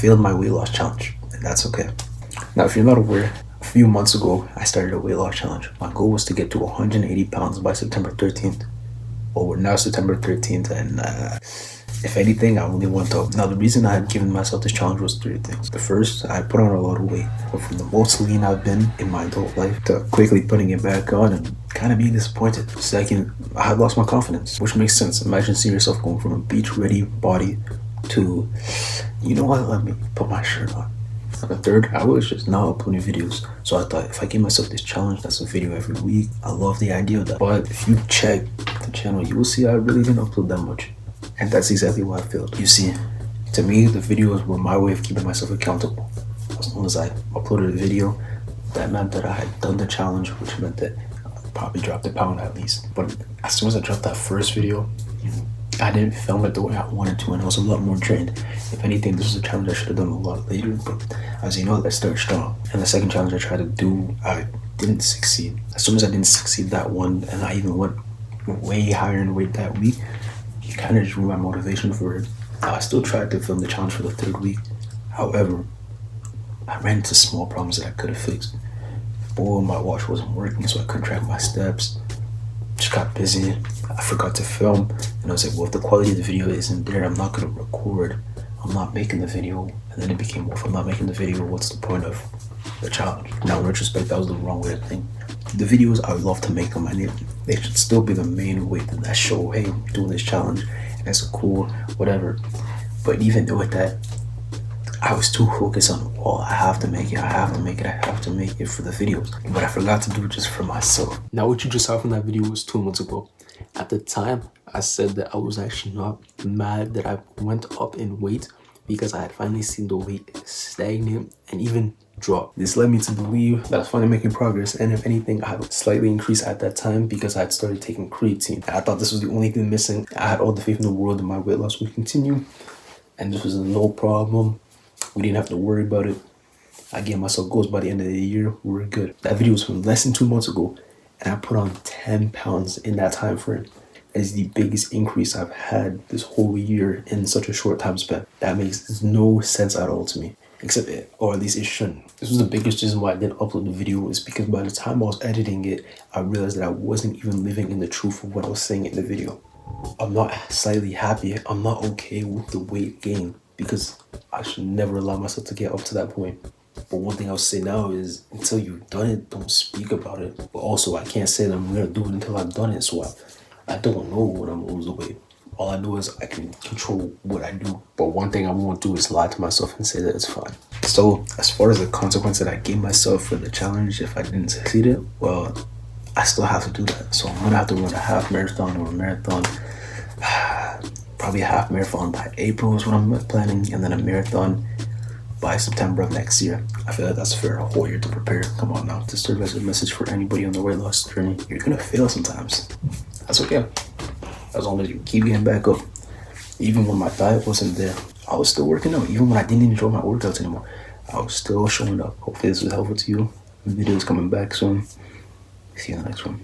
failed my weight loss challenge, and that's okay. Now, if you're not aware, a few months ago, I started a weight loss challenge. My goal was to get to 180 pounds by September 13th. Well, we're now September 13th, and if anything, I only went up. Now, the reason I had given myself this challenge was three things. The first, I put on a lot of weight. But from the most lean I've been in my adult life to quickly putting it back on and kind of being disappointed. Second, I had lost my confidence, which makes sense. Imagine seeing yourself going from a beach-ready body to, you know what, let me put my shirt on. And the third, I was just not uploading videos. So I thought, if I give myself this challenge, that's a video every week. I love the idea of that. But if you check the channel, you will see I really didn't upload that much. And that's exactly why I failed. You see, to me, the videos were my way of keeping myself accountable. As long as I uploaded a video, that meant that I had done the challenge, which meant that I probably dropped a pound at least. But as soon as I dropped that first video, I didn't film it the way I wanted to, and I was a lot more drained. If anything, this was a challenge I should have done a lot later, but as you know, let's start strong. And the second challenge I tried to do, I didn't succeed. As soon as I didn't succeed that one, and I even went way higher in weight that week, it kind of just ruined my motivation for it. I still tried to film the challenge for the third week. However, I ran into small problems that I could have fixed. Boom, my watch wasn't working, so I couldn't track my steps. Just got busy. I forgot to film, and I was like, well, if the quality of the video isn't there, I'm not gonna record. I'm not making the video. And then it became, well, if I'm not making the video, what's the point of the challenge? Now, in retrospect, that was the wrong way to think. The videos, I would love to make them, and they should still be the main way that show, hey, I'm doing this challenge, and it's cool, whatever. But even with that, I was too focused on, well, I have to make it, I have to make it, I have to make it for the videos. But I forgot to do it just for myself. Now, what you just saw from that video was 2 months ago. At the time, I said that I was actually not mad that I went up in weight because I had finally seen the weight stagnate and even drop. This led me to believe that I was finally making progress, and if anything, I had slightly increased at that time because I had started taking creatine. I thought this was the only thing missing. I had all the faith in the world that my weight loss would continue, and this was no problem. We didn't have to worry about it. I gave myself goals by the end of the year. We were good. That video was from less than 2 months ago, and I put on 10 pounds in that time frame. That is the biggest increase I've had this whole year in such a short time span. That makes no sense at all to me, except it, or at least it shouldn't. This was the biggest reason why I didn't upload the video, is because by the time I was editing it, I realized that I wasn't even living in the truth of what I was saying in the video. I'm not slightly happy. I'm not okay with the weight gain because I should never allow myself to get up to that point. But one thing I'll say now is, until you've done it, don't speak about it. But also, I can't say that I'm gonna do it until I've done it. So I don't know when I'm gonna lose the weight. All I know is I can control what I do. But one thing I won't do is lie to myself and say that it's fine. So as far as the consequence that I gave myself for the challenge, if I didn't succeed it, well, I still have to do that. So I'm gonna have to run a half marathon or a marathon. Probably a half marathon by April is what I'm planning, and then a marathon by September of next year. I feel like that's fair, a whole year to prepare. Come on now, to serve as a message for anybody on the weight loss journey. You're gonna fail sometimes. That's okay. As long as you keep getting back up. Even when my diet wasn't there, I was still working out. Even when I didn't enjoy my workouts anymore, I was still showing up. Hopefully this was helpful to you. The video is coming back soon. See you in the next one.